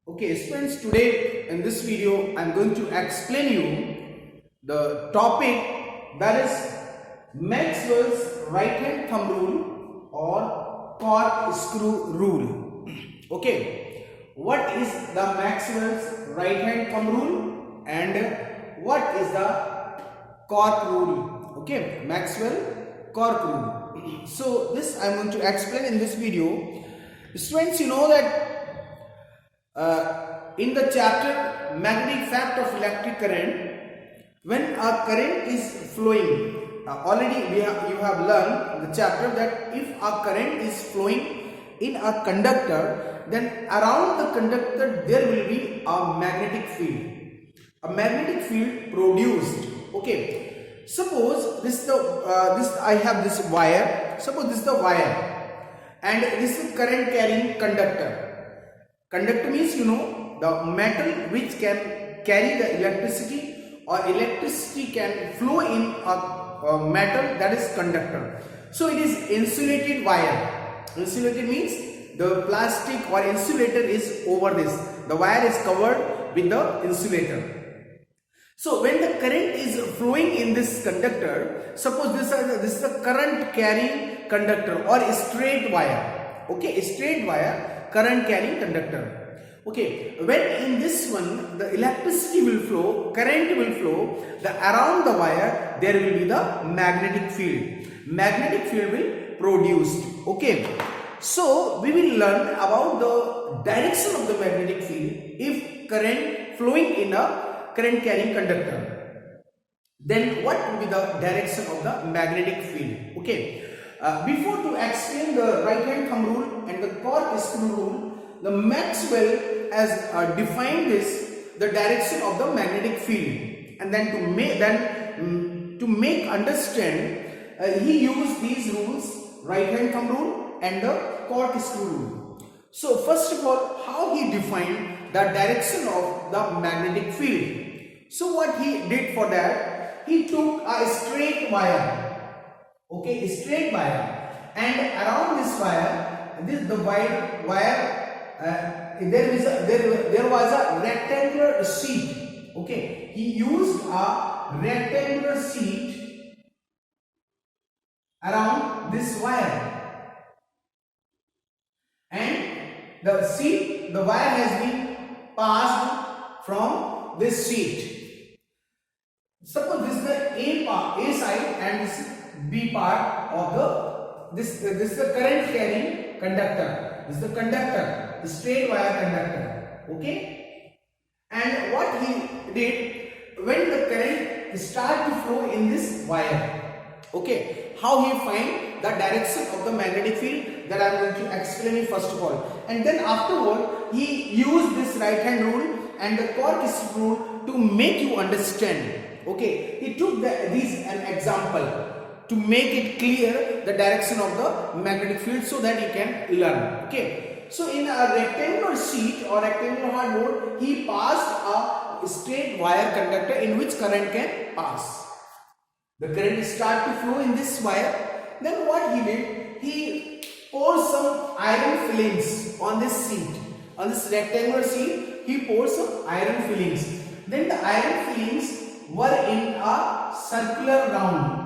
Okay, students, today in this video I'm going to explain you the topic that is Maxwell's right hand thumb rule or corkscrew rule. Okay, what is the Maxwell's right hand thumb rule and what is the cork rule? Okay, Maxwell cork rule. So this I'm going to explain in this video. Students, you know that in the chapter magnetic fact of electric current, when a current is flowing, already you have learned in the chapter that if a current is flowing in a conductor, then around the conductor there will be a magnetic field. A magnetic field produced. Okay, suppose this I have this wire. Suppose this is the wire and this is current carrying conductor. Conductor means, you know, the metal which can carry the electricity, or electricity can flow in a metal, that is conductor. So it is insulated wire. Insulated means the plastic or insulator is over this. The wire is covered with the insulator. So when the current is flowing in this conductor, suppose this is a current carrying conductor or a straight wire. Okay, a straight wire, current carrying conductor. Okay, when in this one the electricity will flow, current will flow, around the wire there will be the magnetic field. Magnetic field will produced. Okay, so we will learn about the direction of the magnetic field if current flowing in a current carrying conductor. Then what will be the direction of the magnetic field? Okay. Before to explain the right hand thumb rule and the corkscrew rule, the Maxwell has defined the direction of the magnetic field, and then to make understand, he used these rules, right hand thumb rule and the corkscrew rule. So first of all, how he defined the direction of the magnetic field. So what he did for that, he took a straight wire. Okay, a straight wire, and around this wire, the wire, there was a rectangular sheet. Okay, he used a rectangular sheet around this wire, and the wire has been passed from this sheet. Suppose this is the A side and this is B part of this is the current carrying conductor. This is the conductor, the straight wire conductor. Okay, and what he did, when the current start to flow in this wire, okay, how he find the direction of the magnetic field, that I am going to explain it first of all, and then afterward he used this right hand rule and the corkscrew rule to make you understand. Okay, he took these an example to make it clear the direction of the magnetic field so that you can learn. Okay, so in a rectangular sheet or rectangular hardboard, he passed a straight wire conductor in which current can pass. The current start to flow in this wire. Then what he did, he poured some iron fillings on this sheet, on this rectangular sheet. He poured some iron fillings. Then the iron fillings were in a circular round.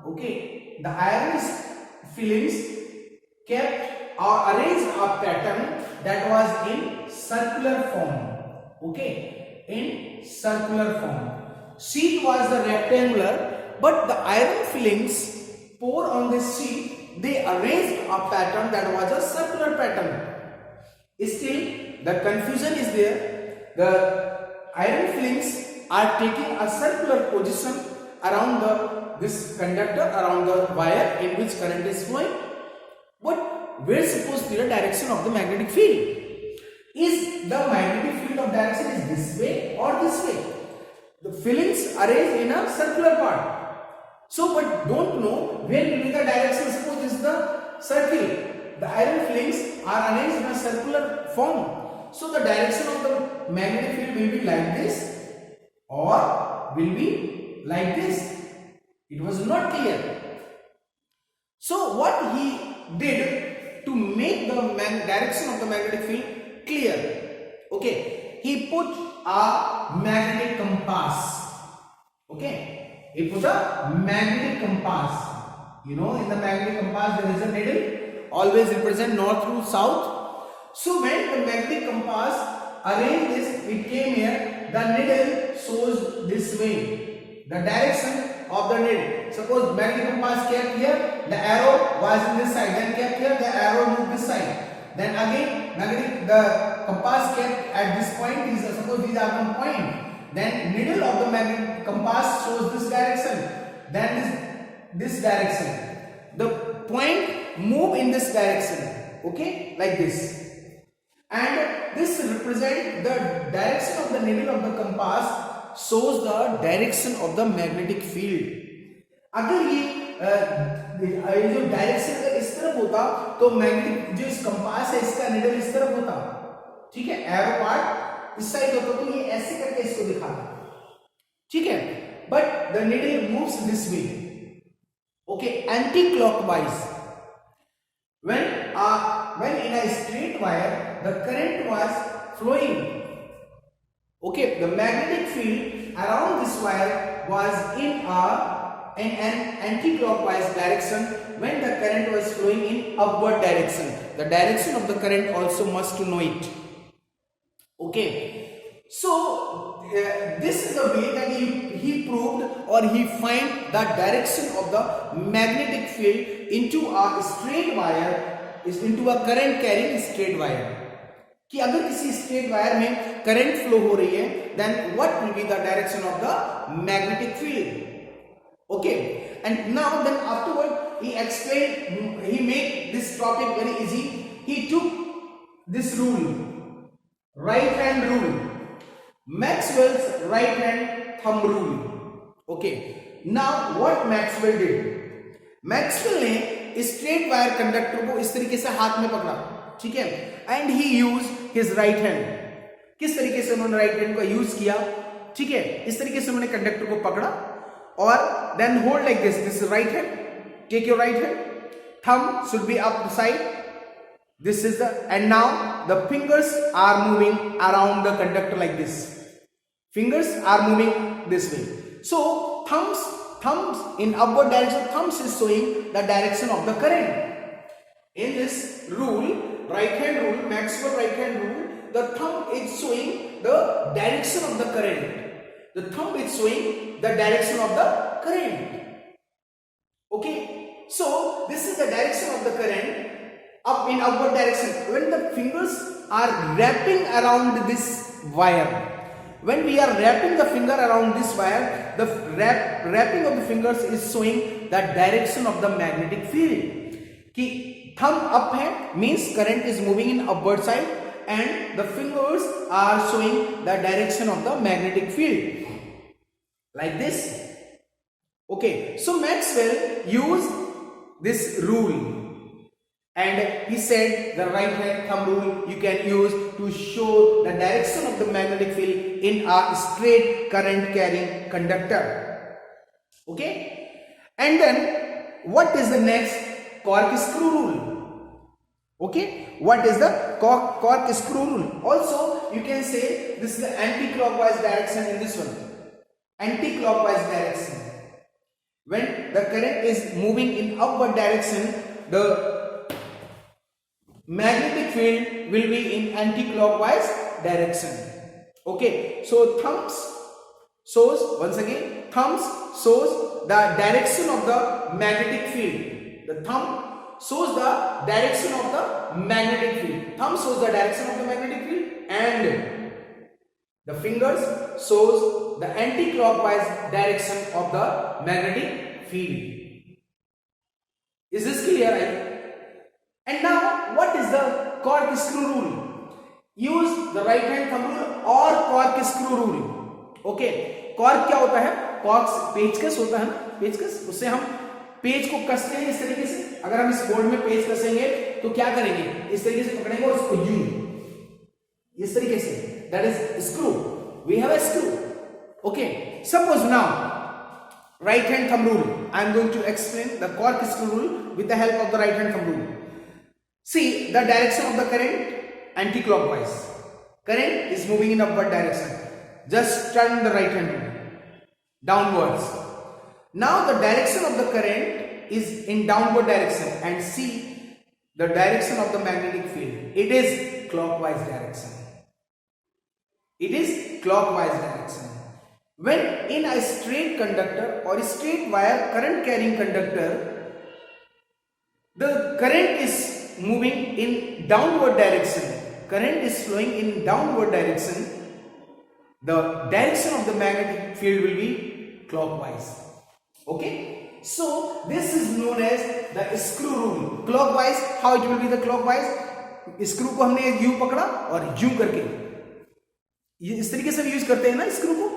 Okay, the iron fillings kept or arranged a pattern that was in circular form. Okay, in circular form. Sheet was the rectangular, but the iron fillings poured on this sheet, they arranged a pattern that was a circular pattern. Still, the confusion is there. The iron fillings are taking a circular position around this conductor, around the wire in which current is flowing. But where is supposed to be the direction of the magnetic field? Is the magnetic field of direction is this way or this way? The fillings arranged in a circular part. So, but don't know where will be the direction. Suppose this is the circle. The iron fillings are arranged in a circular form. So, the direction of the magnetic field will be like this or will be like this. It was not clear. So what he did to make the direction of the magnetic field clear, Okay, he put a magnetic compass. Okay, he put a magnetic compass. You know, in the magnetic compass there is a needle, always represent north to south. So when the magnetic compass arranged this, it came here, the needle shows this way, the direction of the needle. Suppose magnetic compass kept here, the arrow was in this side, then kept here, the arrow moved this side. Then again the compass kept at this point, suppose these are one point, then needle of the magnetic compass shows this direction, then this direction, the point move in this direction. Okay, like this, and this represent the direction of the needle of the compass shows the direction of the magnetic field. अगर ये जो direction अगर इस तरफ होता तो magnetic जो इस कंपास है इसका निडल इस तरफ होता, ठीक है, एरो पार्ट इस साइड होता तो ये ऐसे करके इसको दिखाता, ठीक है, but the needle moves this way. Okay, anti clockwise. when in a straight wire the current was flowing, okay, the magnetic field around this wire was in an anti-clockwise direction when the current was flowing in upward direction. The direction of the current also must to know it. Okay, so this is the way that he proved or he find the direction of the magnetic field into a straight wire, is into a current carrying straight wire. कि अगर किसी straight wire में current flow हो रही है, then what will be the direction of the magnetic field? Okay, and now then afterward he explained, he made this topic very easy. He took this rule, right hand rule, Maxwell's right hand thumb rule. Okay, now what Maxwell did? Maxwell ने straight wire conductor को इस तरीके से हाथ में पकड़ा, ठीक है, and he use his right hand. किस तरीके से उन्होंने राइट हैंड का यूज किया, ठीक है, इस तरीके से उन्होंने कंडक्टर को पकड़ा और then hold like this, this right hand, take your right hand, thumb should be up the side, this is the, and now the fingers are moving around the conductor like this, fingers are moving this way. So thumbs in upward direction, thumbs is showing the direction of the current. In this rule, right hand rule, Maxwell right hand rule, the thumb is showing the direction of the current. The thumb is showing the direction of the current. Okay, so this is the direction of the current up in upward direction. When the fingers are wrapping around this wire, when we are wrapping the finger around this wire, the wrapping of the fingers is showing the direction of the magnetic field. कि thumb up है means current is moving in upward side and the fingers are showing the direction of the magnetic field like this. Okay, so Maxwell used this rule and he said the right hand thumb rule you can use to show the direction of the magnetic field in a straight current carrying conductor. Okay, and then what is the next? Cork screw rule. Okay, what is the cork screw rule? Also you can say this is the anti-clockwise direction in this one, anti-clockwise direction. When the current is moving in upward direction, the magnetic field will be in anti-clockwise direction. Okay, so thumbs shows, once again, thumbs shows the direction of the magnetic field. The thumb shows the direction of the magnetic field. Thumb shows the direction of the magnetic field and the fingers shows the anti-clockwise direction of the magnetic field. Is this clear? And now what is the cork screw rule? Use the right hand thumb rule or cork screw rule. Okay, cork क्या होता है? cork पेचकस होता है ना, पेचकस, उससे हम पेज को कसते हैं इस तरीके से. अगर हम इस बोर्ड में पेज कसेंगे तो क्या करेंगे? इस तरीके से पकड़ेंगे और उसको यूं इस तरीके से, that is screw. We have a screw. Okay, suppose now right hand thumb rule, I am going to explain the cork screw rule with the help of the right hand thumb rule. See the direction of the current anti-clockwise. current is moving in upward direction. Just turn the right hand downwards. Now the direction of the current is in downward direction, and see the direction of the magnetic field. It is clockwise direction. It is clockwise direction. When in a straight conductor or straight wire current carrying conductor, the current is moving in downward direction. Current is flowing in downward direction. The direction of the magnetic field will be clockwise. Okay, so this is known as the screw rule. Clockwise, how it will be the clockwise? Screw को हमने एक you पकड़ा और यूं करके ये इस तरीके से यूज करते हैं ना स्क्रू को.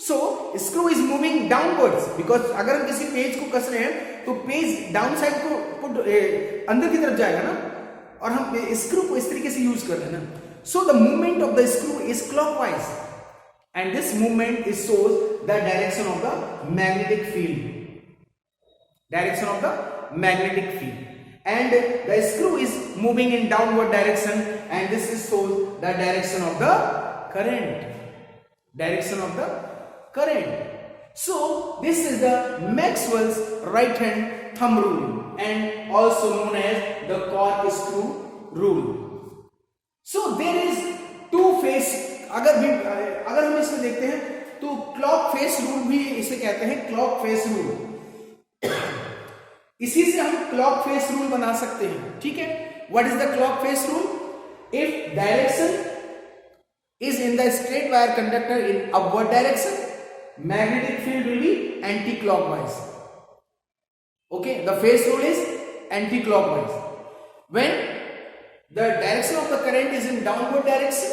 So screw is moving downwards, because अगर हम किसी पेज को कस रहे हैं तो पेज डाउन साइड को अंदर की तरफ जाएगा ना, और हम स्क्रू को इस तरीके से यूज कर रहे हैं ना. So the movement of the screw is clockwise, and this movement is shows the direction of the magnetic field, direction of the magnetic field, and the screw is moving in downward direction, and this is shows the direction of the current, direction of the current. So this is the Maxwell's right hand thumb rule, and also known as the corkscrew rule. So there is two phase. अगर हम इसको देखते हैं तो clock face rule भी इसे कहते हैं, क्लॉक फेस रूल. इसी से हम क्लॉक फेस रूल बना सकते हैं. ठीक है, what is the clock face rule? If direction is in the straight wire conductor in upward direction, magnetic field will be anti-clockwise. Okay, the phase rule is anti-clockwise. When the direction of the current is in downward direction,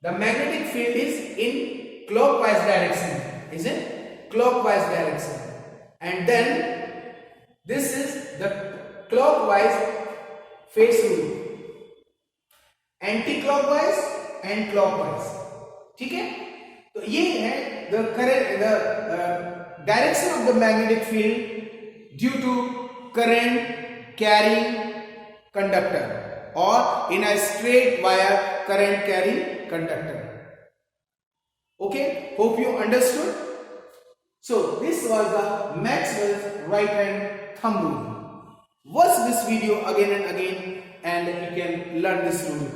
the magnetic field is in clockwise direction, is in clockwise direction, and then this is the clockwise phase rule, anti-clockwise and clockwise. ठीक है, तो ये है the current, the direction of the magnetic field due to current carrying conductor, or in a straight wire current carrying conductor. Okay, hope you understood. So this was the Maxwell's right hand thumb rule. Watch this video again and again, and you can learn this rule.